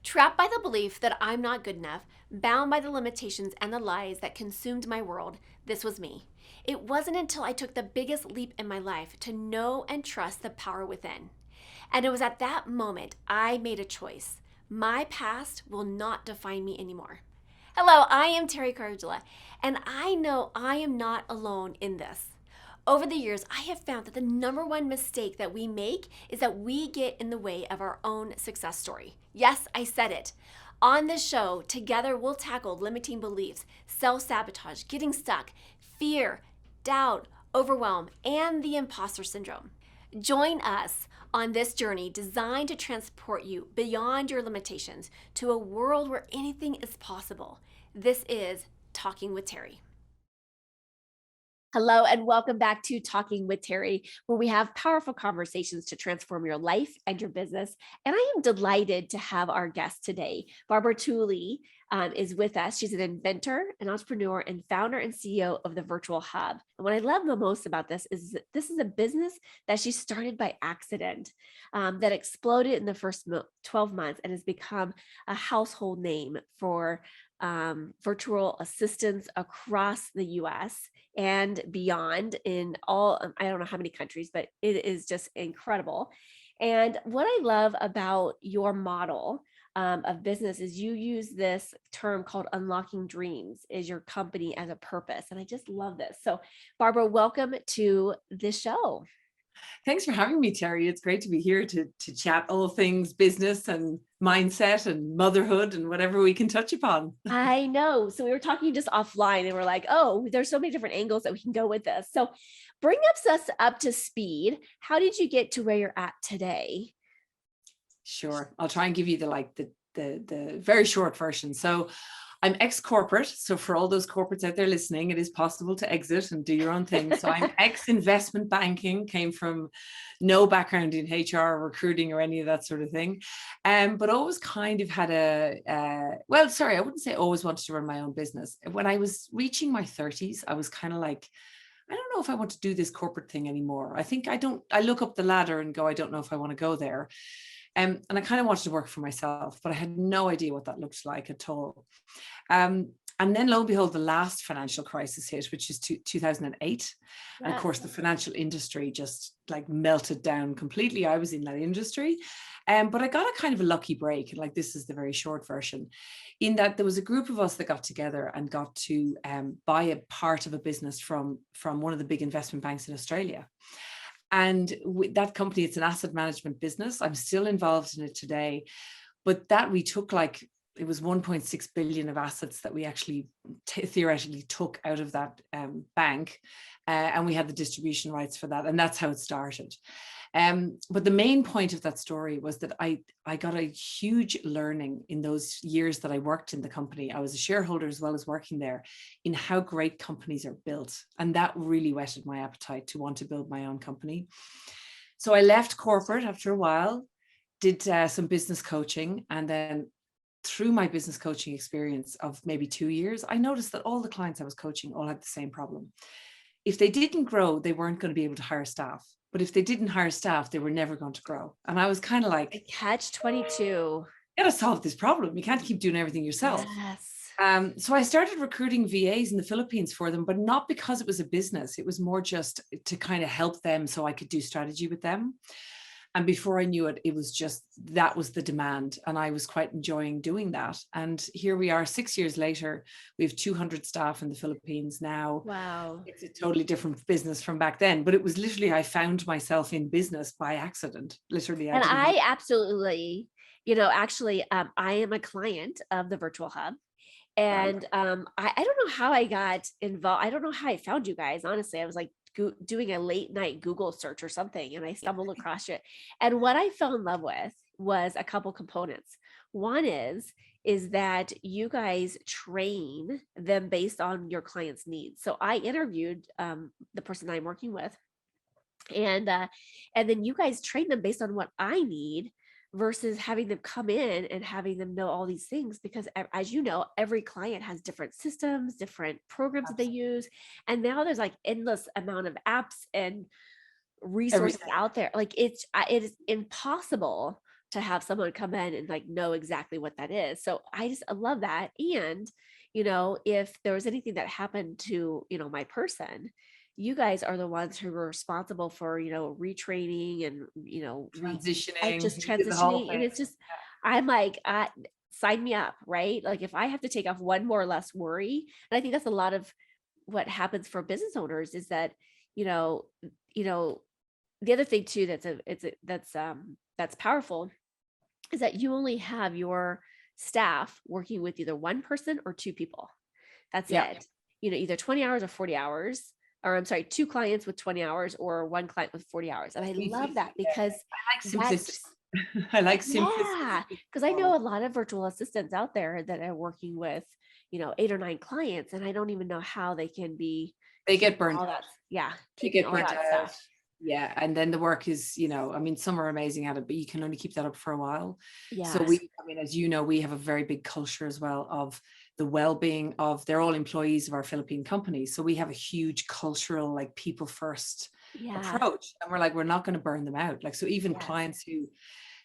Trapped by the belief that I'm not good enough, bound by the limitations and the lies that consumed my world, this was me. It wasn't until I took the biggest leap in my life to know and trust the power within. And it was at that moment I made a choice. My past will not define me anymore. Hello, I am Teri, and I know I am not alone in this. Over the years, I have found that the number one mistake that we make is that we get in the way of our own success story. Yes, I said it. On this show, together we'll tackle limiting beliefs, self sabotage, getting stuck, fear, doubt, overwhelm, and the imposter syndrome. Join us on this journey designed to transport you beyond your limitations to a world where anything is possible. This is Talking with Teri. Hello, and welcome back to Talking with Teri, where we have powerful conversations to transform your life and your business. And I am delighted to have our guest today. Barbara Turley is with us. She's an inventor, an entrepreneur, and founder and CEO of the Virtual Hub. And what I love the most about this is that this is a business that she started by accident, that exploded in the first 12 months and has become a household name for virtual assistants across the US and beyond in all, I don't know how many countries, but it is just incredible. And what I love about your model of business is you use this term called unlocking dreams is your company as a purpose. And I just love this. So Barbara, welcome to this show. Thanks for having me, Teri. It's great to be here to chat all things business and mindset and motherhood and whatever we can touch upon. I know. So we were talking just offline and we're like, oh, there's so many different angles that we can go with this. So bring us up to speed. How did you get to where you're at today? Sure. I'll try and give you the very short version. So I'm ex-corporate. So for all those corporates out there listening, it is possible to exit and do your own thing. So I'm ex-investment banking, came from no background in HR, recruiting, or any of that sort of thing. But always kind of had I wouldn't say always wanted to run my own business. When I was reaching my 30s, I was kind of like, I don't know if I want to do this corporate thing anymore. I look up the ladder and go, I don't know if I want to go there. And I kind of wanted to work for myself, but I had no idea what that looked like at all. And then lo and behold, the last financial crisis hit, which is 2008. Yeah. And of course, the financial industry just like melted down completely. I was in that industry. But I got a kind of a lucky break. Like, this is the very short version, in that there was a group of us that got together and got to buy a part of a business from one of the big investment banks in Australia. And with that company, it's an asset management business. I'm still involved in it today. But that we took it was 1.6 billion of assets that we actually theoretically took out of that bank. And we had the distribution rights for that. And that's how it started. But the main point of that story was that I got a huge learning in those years that I worked in the company. I was a shareholder as well as working there, in how great companies are built. And that really whetted my appetite to want to build my own company. So I left corporate after a while, did some business coaching, and then through my business coaching experience of maybe 2 years, I noticed that all the clients I was coaching all had the same problem. If they didn't grow, they weren't going to be able to hire staff. But if they didn't hire staff, they were never going to grow. And I was kind of like, catch 22. You got to solve this problem. You can't keep doing everything yourself. Yes. So I started recruiting VAs in the Philippines for them, but not because it was a business. It was more just to kind of help them so I could do strategy with them. And before I knew it, it was just, that was the demand. And I was quite enjoying doing that. And here we are 6 years later, we have 200 staff in the Philippines now. Wow. It's a totally different business from back then, but it was literally, I found myself in business by accident, literally. And I absolutely, actually, I am a client of the Virtual Hub. And I don't know how I got involved. I don't know how I found you guys. Honestly, I was like doing a late night Google search or something, and I stumbled across it. And what I fell in love with was a couple components. One is that you guys train them based on your client's needs. So I interviewed the person I'm working with, and then you guys train them based on what I need, versus having them come in and having them know all these things, because as you know, every client has different systems, different programs that they use. And now there's like endless amount of apps and resources out there. Like it is impossible to have someone come in and like know exactly what that is. So I love that. And, if there was anything that happened to, my person, you guys are the ones who were responsible for, retraining and, just Transitioning, you did the whole transitioning. And thing. it's just, I'm like, sign me up, right? Like if I have to take off one more less worry, and I think that's a lot of what happens for business owners is that, you know, you know, the other thing too that's powerful is that you only have your staff working with either one person or two people. That's Yeah. it. Either 20 hours or 40 hours, or I'm sorry, two clients with 20 hours or one client with 40 hours. And I love that because I like that simplicity. I like yeah, simplicity. because I know a lot of virtual assistants out there that are working with, 8 or 9 clients, and I don't even know how they can be They get keeping burnt all out. that, yeah, They keeping get all burnt that out. stuff. Yeah. And then the work is, I mean, some are amazing at it, but you can only keep that up for a while. So Yes. I mean, as you know, we have a very big culture as well of the well-being of, they're all employees of our Philippine company. So we have a huge cultural, like people first Yeah. approach. And we're like, we're not going to burn them out. Like, so even Yes. clients who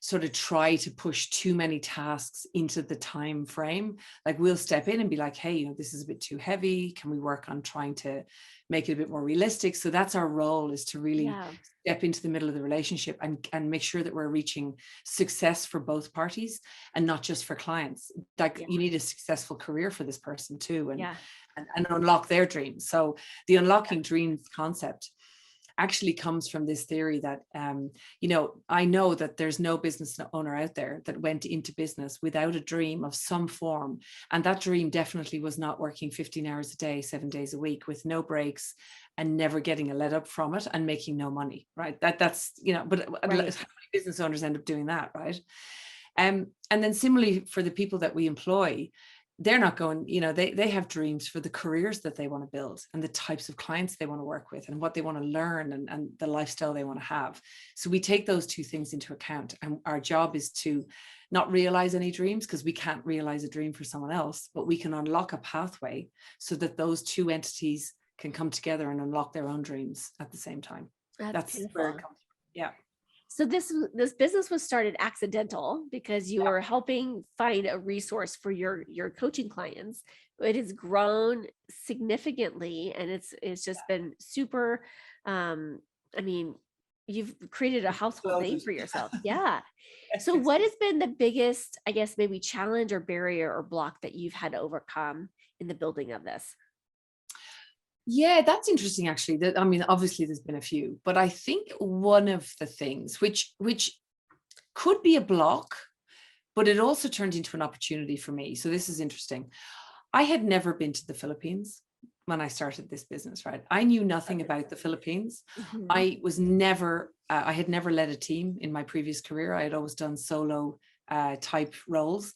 sort of try to push too many tasks into the time frame, like we'll step in and be like, hey, this is a bit too heavy, can we work on trying to make it a bit more realistic? So that's our role, is to really Yeah. step into the middle of the relationship and make sure that we're reaching success for both parties and not just for clients. Like Yeah. you need a successful career for this person too, Yeah. and unlock their dreams. So the unlocking dreams concept actually comes from this theory that, I know that there's no business owner out there that went into business without a dream of some form. And that dream definitely was not working 15 hours a day, 7 days a week with no breaks and never getting a let up from it and making no money, right? That's, but Right. how many business owners end up doing that, right? And then similarly for the people that we employ, they're not going, they have dreams for the careers that they want to build and the types of clients they want to work with and what they want to learn and the lifestyle they want to have. So we take those two things into account. And our job is to not realize any dreams, because we can't realize a dream for someone else, but we can unlock a pathway so that those two entities can come together and unlock their own dreams at the same time. That's That's where it beautiful. comes from. Yeah. So this business was started accidental because you were helping find a resource for your coaching clients. It has grown significantly, and it's just been super. I mean, you've created a household name Exploded. for yourself. Yeah. So what has been the biggest, I guess, maybe challenge or barrier or block that you've had to overcome in the building of this? Yeah, that's interesting actually. I mean, obviously there's been a few, but I think one of the things which could be a block, but it also turned into an opportunity for me. So this is interesting. I had never been to the Philippines when I started this business, right? I knew nothing about the Philippines. Mhm. I had never led a team in my previous career. I had always done solo type roles.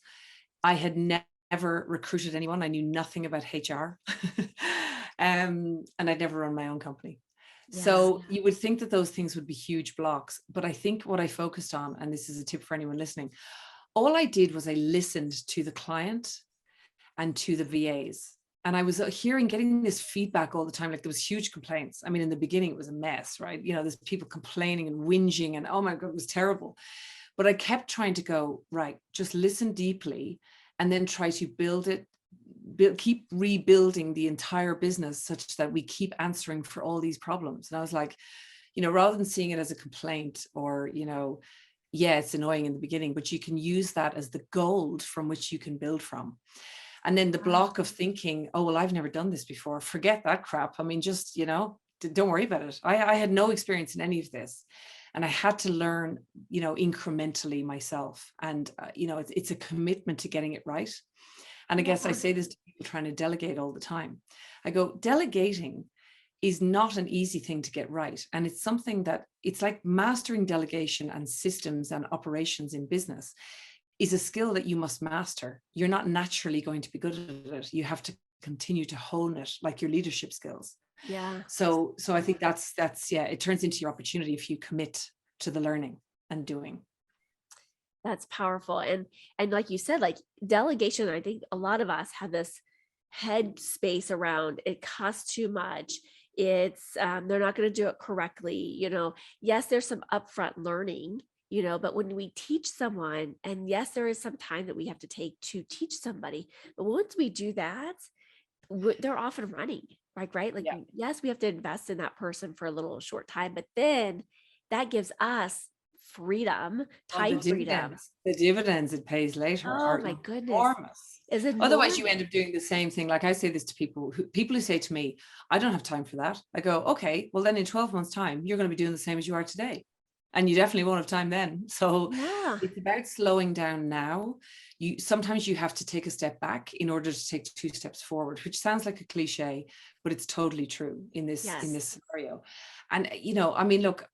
I had never recruited anyone. I knew nothing about HR. And I'd never run my own company. Yeah. So you would think that those things would be huge blocks. But I think what I focused on, and this is a tip for anyone listening, all I did was I listened to the client and to the VAs. And I was getting this feedback all the time. Like there was huge complaints. I mean, in the beginning, it was a mess, right? There's people complaining and whinging and, oh my God, it was terrible. But I kept trying to go, right, just listen deeply and then try to keep rebuilding the entire business such that we keep answering for all these problems. And I was like, rather than seeing it as a complaint or, yeah, it's annoying in the beginning, but you can use that as the gold from which you can build from. And then the block of thinking, oh, well, I've never done this before. Forget that crap. I mean, just, don't worry about it. I had no experience in any of this. And I had to learn, incrementally myself. And, it's a commitment to getting it right. And I guess I say this to people trying to delegate all the time. I go, delegating is not an easy thing to get right. And it's something that it's like mastering delegation and systems and operations in business is a skill that you must master. You're not naturally going to be good at it. You have to continue to hone it like your leadership skills. Yeah. So I think that's yeah, it turns into your opportunity if you commit to the learning and doing. That's powerful. And like you said, like delegation, I think a lot of us have this head space around it costs too much. It's they're not going to do it correctly. Yes, there's some upfront learning but when we teach someone, and yes, there is some time that we have to take to teach somebody, but once we do that, they're off and running, like, right? Like, Yeah. yes, we have to invest in that person for a little short time, but then that gives us freedom, Oh, the time freedom. dividends, the dividends it pays later Oh are my goodness. enormous. Is Otherwise, you enormous. end up doing the same thing. Like I say this to people who say to me, I don't have time for that. I go, okay, well then in 12 months time, you're going to be doing the same as you are today. And you definitely won't have time then. So Yeah. it's about slowing down now. Sometimes you have to take a step back in order to take 2 steps forward, which sounds like a cliche, but it's totally true in this Yes. scenario. And I mean, look,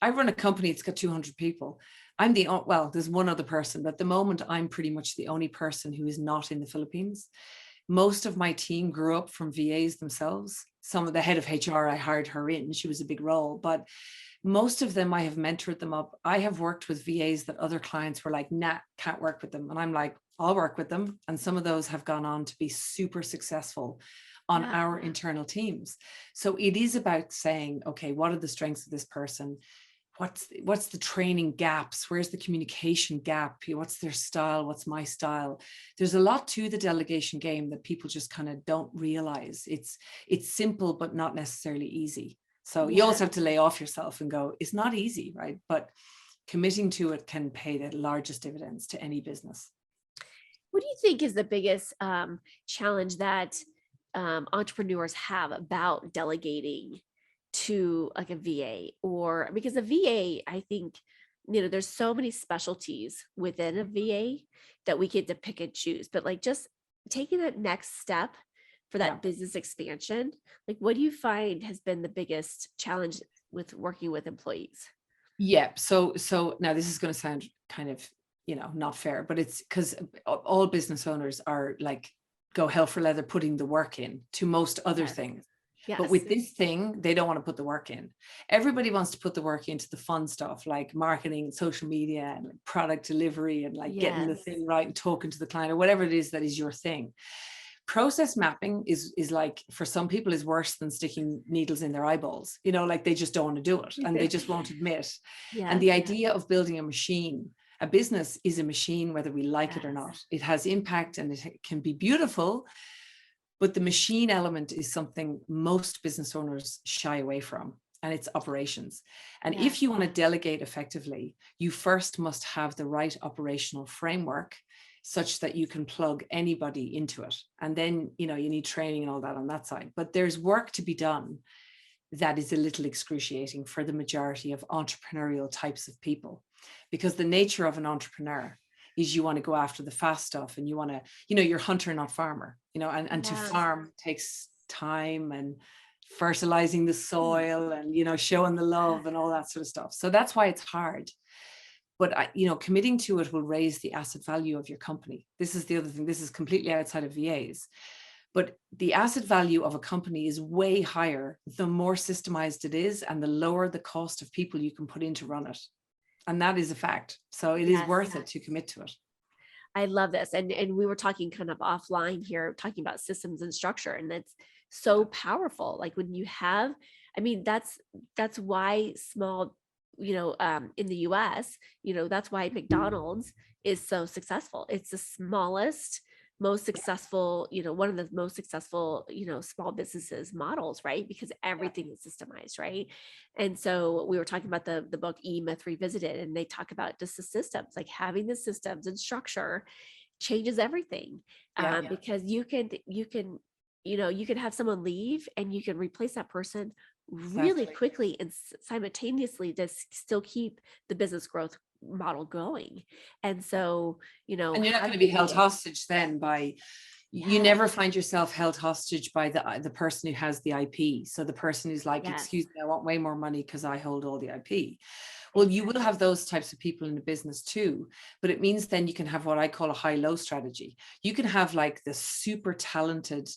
I run a company, it's got 200 people. Well, there's one other person, but at the moment, I'm pretty much the only person who is not in the Philippines. Most of my team grew up from VAs themselves. Some of the head of HR, I hired her in. She was a big role, but most of them, I have mentored them up. I have worked with VAs that other clients were like, nah, can't work with them. And I'm like, I'll work with them. And some of those have gone on to be super successful on Yeah. our internal teams. So it is about saying, okay, what are the strengths of this person? What's the training gaps? Where's the communication gap? What's their style? What's my style? There's a lot to the delegation game that people just kind of don't realize. It's simple, but not necessarily easy. So you Yeah. always have to lay off yourself and go, it's not easy, right? But committing to it can pay the largest dividends to any business. What do you think is the biggest challenge that entrepreneurs have about delegating to like a VA? Or because a VA, I think, there's so many specialties within a VA that we get to pick and choose, but like just taking that next step for Yeah. that business expansion, like what do you find has been the biggest challenge with working with employees? Yeah. So now this is going to sound kind of, not fair, but it's because all business owners are like, go hell for leather putting the work in to most other Yes. things. But Yes. with this thing, they don't want to put the work in. Everybody wants to put the work into the fun stuff like marketing and social media and like product delivery and like getting the Yes. thing right and talking to the client or whatever it is that is your thing. Process mapping is like, for some people, is worse than sticking needles in their eyeballs. Like they just don't want to do it and they just won't admit. And Yes. the idea of building a machine, a business is a machine, whether we like it or Yes. not. It has impact and it can be beautiful, but the machine element is something most business owners shy away from, and it's operations. And Yes. if you want to delegate effectively, you first must have the right operational framework such that you can plug anybody into it. And then, you need training and all that on that side. But there's work to be done that is a little excruciating for the majority of entrepreneurial types of people, because the nature of an entrepreneur is you want to go after the fast stuff and you want to, you're hunter, not farmer, and to Yes. farm takes time and fertilizing the soil and, showing the love and all that sort of stuff. So that's why it's hard. But, committing to it will raise the asset value of your company. This is the other thing. This is completely outside of VAs. But the asset value of a company is way higher the more systemized it is and the lower the cost of people you can put in to run it. And that is a fact. So it is Yes. worth it to commit to it. I love this. And we were talking kind of offline here, talking about systems and structure. And that's so powerful. Like when you have, I mean, that's why small, in the US, that's why McDonald's is so successful. It's the smallest, most successful, one of the most successful, small businesses models, right? Because everything is systemized, right? And so we were talking about the book E-Myth Revisited, and they talk about just the systems, like having the systems and structure changes everything. Because you can you can have someone leave and you can replace that person really Exactly. quickly and simultaneously to still keep the business growth model going. And so, And you're not going to be held hostage then by, you never find yourself held hostage by the person who has the IP. So the person who's like, Yes. excuse me, I want way more money because I hold all the IP. Well, you will have those types of people in the business too, but it means then you can have what I call a high-low strategy. You can have like the super talented,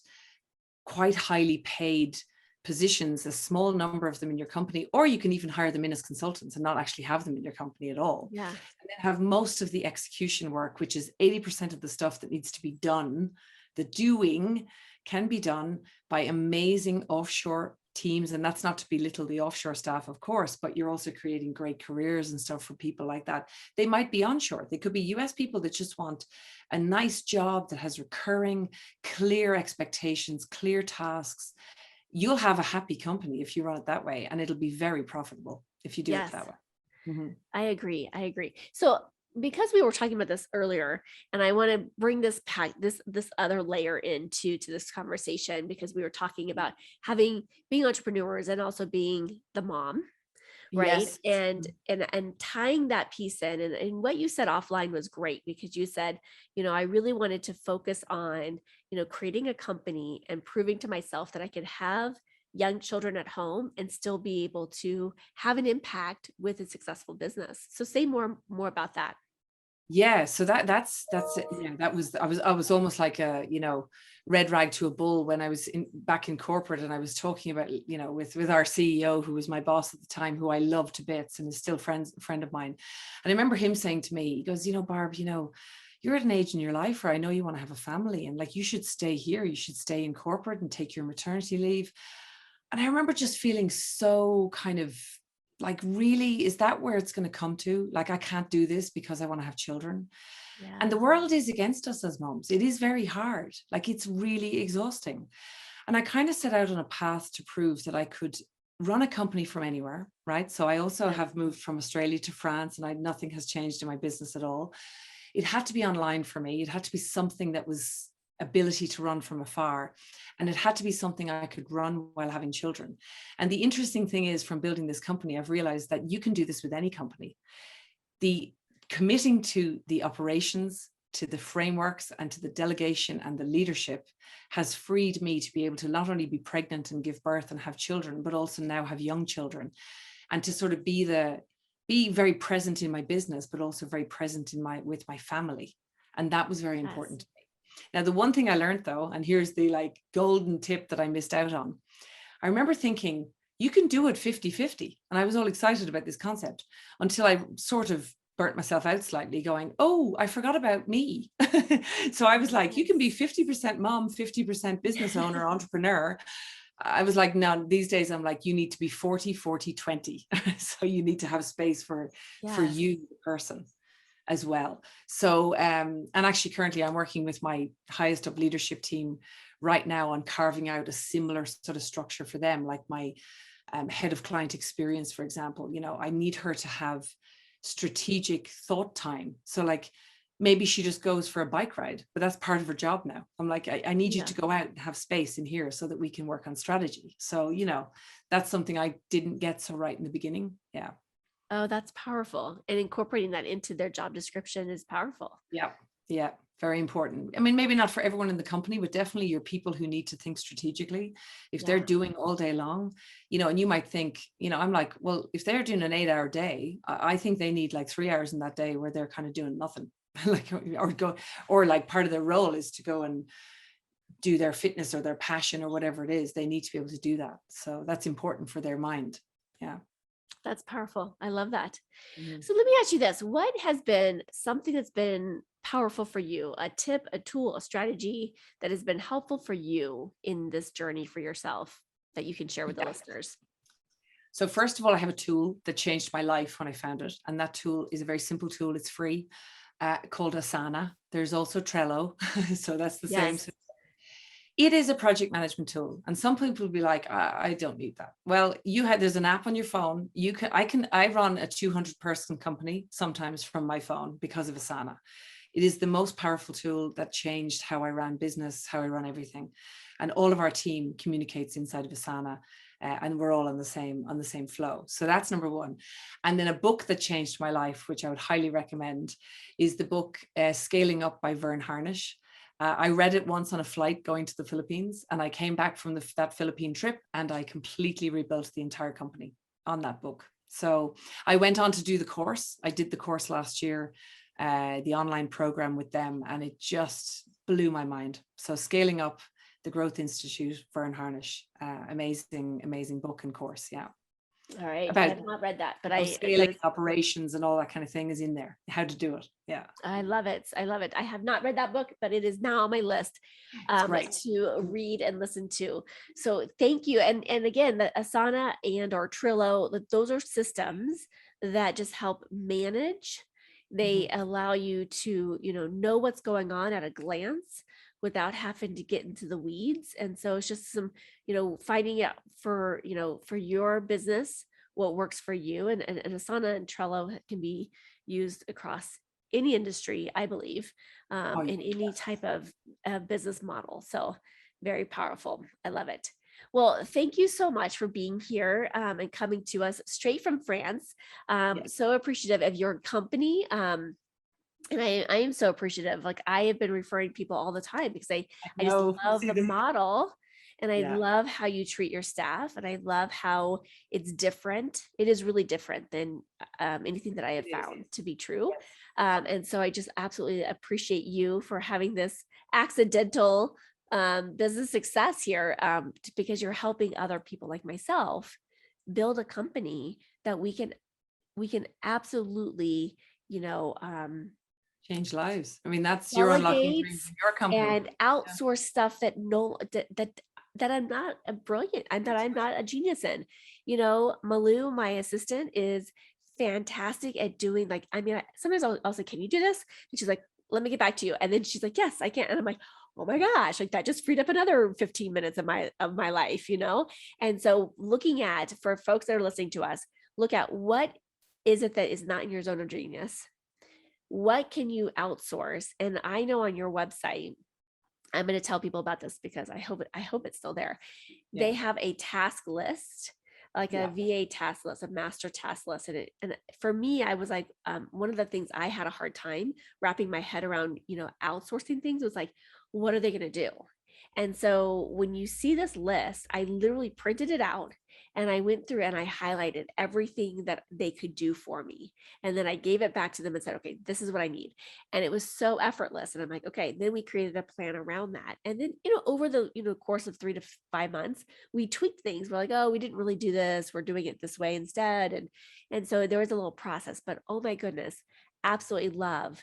quite highly paid positions, a small number of them in your company, or you can even hire them in as consultants and not actually have them in your company at all. Yeah. And then have most of the execution work, which is 80% of the stuff that needs to be done. The doing can be done by amazing offshore teams, and that's not to belittle the offshore staff, of course, but you're also creating great careers and stuff for people like that. They might be onshore. They could be US people that just want a nice job that has recurring, clear expectations, clear tasks. You'll have a happy company if you run it that way, and it'll be very profitable if you do it Yes, that way. Mhm. I agree. I agree. So because we were talking about this earlier, and I want to bring this this other layer into this conversation, because we were talking about being entrepreneurs and also being the mom, right? Yes. And tying that piece in, and what you said offline was great, because you said, I really wanted to focus on, creating a company and proving to myself that I could have young children at home and still be able to have an impact with a successful business. So say more about that. Yeah, so that's it. Yeah, that was I was almost like a, red rag to a bull when I was back in corporate, and I was talking about, with our CEO, who was my boss at the time, who I love to bits and is still a friend of mine. And I remember him saying to me, he goes, Barb, you're at an age in your life where I know you want to have a family, and like, you should stay here, you should stay in corporate and take your maternity leave. And I remember just feeling so kind of like, really, is that where it's going to come to? Like, I can't do this because I want to have children. Yeah. And the world is against us as moms. It is very hard. Like, it's really exhausting. And I kind of set out on a path to prove that I could run a company from anywhere, right? So I also have moved from Australia to France, and nothing has changed in my business at all. It had to be online for me. It had to be something that was ability to run from afar. And it had to be something I could run while having children. And the interesting thing is, from building this company, I've realized that you can do this with any company. The committing to the operations, to the frameworks, and to the delegation and the leadership has freed me to be able to not only be pregnant and give birth and have children, but also now have young children, and to sort of be very present in my business, but also very present with my family. And that was very important to me. Now, the one thing I learned, though, and here's the like golden tip that I missed out on. I remember thinking, you can do it 50-50. And I was all excited about this concept until I sort of burnt myself out slightly, going, oh, I forgot about me. So I was like, you can be 50% mom, 50% business owner, entrepreneur. I was like, no, these days I'm like, you need to be 40-40-20. So you need to have space for you, the person, as well. So, and actually currently I'm working with my highest up leadership team right now on carving out a similar sort of structure for them. Like my head of client experience, for example, I need her to have strategic thought time. So like, maybe she just goes for a bike ride, but that's part of her job now. I'm like, I need you to go out and have space in here so that we can work on strategy. So, that's something I didn't get so right in the beginning. Yeah. Oh, that's powerful. And incorporating that into their job description is powerful. Yeah. Yeah. Very important. I mean, maybe not for everyone in the company, but definitely your people who need to think strategically. If they're doing all day long, and you might think, I'm like, well, if they're doing an 8-hour day, I think they need like 3 hours in that day where they're kind of doing nothing. or like part of their role is to go and do their fitness or their passion or whatever it is. They need to be able to do that. So that's important for their mind. Yeah. That's powerful. I love that. Mm-hmm. So let me ask you this. What has been something that's been powerful for you? A tip, a tool, a strategy that has been helpful for you in this journey for yourself that you can share with the listeners? So first of all, I have a tool that changed my life when I found it. And that tool is a very simple tool. It's free, called Asana. There's also Trello. So that's the same. It is a project management tool. And some people will be like, I don't need that. Well, there's an app on your phone. I run a 200-person company sometimes from my phone because of Asana. It is the most powerful tool that changed how I ran business, how I run everything. And all of our team communicates inside of Asana, and we're all on the same flow. So that's number one. And then a book that changed my life, which I would highly recommend, is the book Scaling Up by Vern Harnish. I read it once on a flight going to the Philippines, and I came back from that Philippine trip and I completely rebuilt the entire company on that book. So I went on to do the course. I did the course last year, the online program with them, and it just blew my mind. So Scaling Up, the Growth Institute, Vern Harnish, amazing book and course. Yeah. All right. I about have not read that, but scaling operations and all that kind of thing is in there. How to do it. Yeah. I love it. I love it. I have not read that book, but it is now on my list It's great. to read and listen to. So thank you. And again, the Asana and or Trello, those are systems that just help manage. They allow you to, know what's going on at a glance without having to get into the weeds. And so it's just some, finding out for your business, what works for you. And Asana and Trello can be used across any industry, I believe, in any type of business model. So very powerful. I love it. Well, thank you so much for being here and coming to us straight from France. So appreciative of your company. And I am so appreciative. Like, I have been referring people all the time because I just love the model. And I love how you treat your staff. And I love how it's different. It is really different than anything that I have found to be true. And so I just absolutely appreciate you for having this accidental business success here, because you're helping other people like myself build a company that we can absolutely, change lives. I mean, that's your unlocking dreams of your company. And outsource stuff that I'm not a brilliant, and that I'm not a genius in. Malou, my assistant, is fantastic at doing, like, sometimes I'll say, can you do this? And she's like, let me get back to you. And then she's like, yes, I can. And I'm like, oh my gosh, like that just freed up another 15 minutes of my life, And so looking at, for folks that are listening to us, look at what is it that is not in your zone of genius? What can you outsource? And I know on your website, I'm going to tell people about this because I hope it's still there. Yeah. They have a task list, like a VA task list, a master task list. And for me, I was like, one of the things I had a hard time wrapping my head around, outsourcing things was like, what are they going to do? And so when you see this list, I literally printed it out and I went through and I highlighted everything that they could do for me. And then I gave it back to them and said, okay, this is what I need. And it was so effortless. And I'm like, okay, then we created a plan around that. And then, over the, course of 3 to 5 months, we tweaked things. We're like, oh, we didn't really do this. We're doing it this way instead. And so there was a little process, but oh my goodness, absolutely love.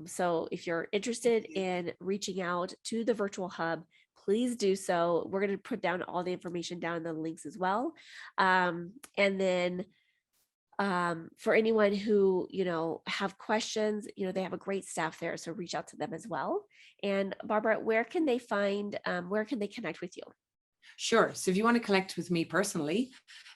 So if you're interested in reaching out to the virtual hub, please do so. We're going to put down all the information down in the links as well. And then for anyone who, have questions, they have a great staff there. So reach out to them as well. And Barbara, where can they connect with you? Sure. So if you want to connect with me personally,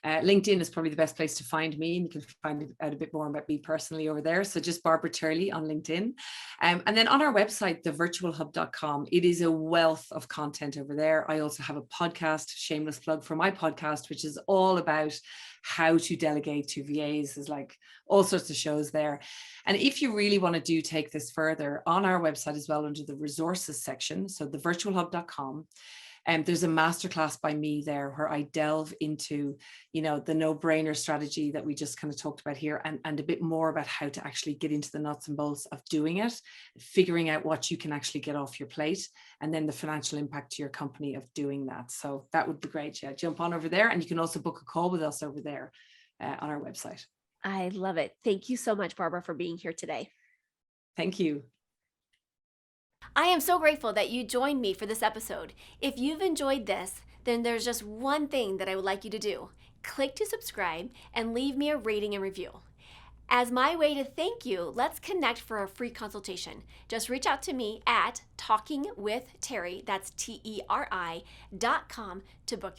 LinkedIn is probably the best place to find me, and you can find out a bit more about me personally over there. So just Barbara Turley on LinkedIn. And then on our website, thevirtualhub.com, it is a wealth of content over there. I also have a podcast, shameless plug for my podcast, which is all about how to delegate to VAs. There's like all sorts of shows there. And if you really want to take this further, on our website as well, under the resources section, so thevirtualhub.com, there's a masterclass by me there where I delve into, the no-brainer strategy that we just kind of talked about here, and a bit more about how to actually get into the nuts and bolts of doing it, figuring out what you can actually get off your plate, and then the financial impact to your company of doing that. So that would be great. Yeah, jump on over there, and you can also book a call with us over there on our website. I love it. Thank you so much, Barbara, for being here today. Thank you. I am so grateful that you joined me for this episode. If you've enjoyed this, then there's just one thing that I would like you to do. Click to subscribe and leave me a rating and review. As my way to thank you, let's connect for a free consultation. Just reach out to me at talkingwithteri, that's TERI.com, to book your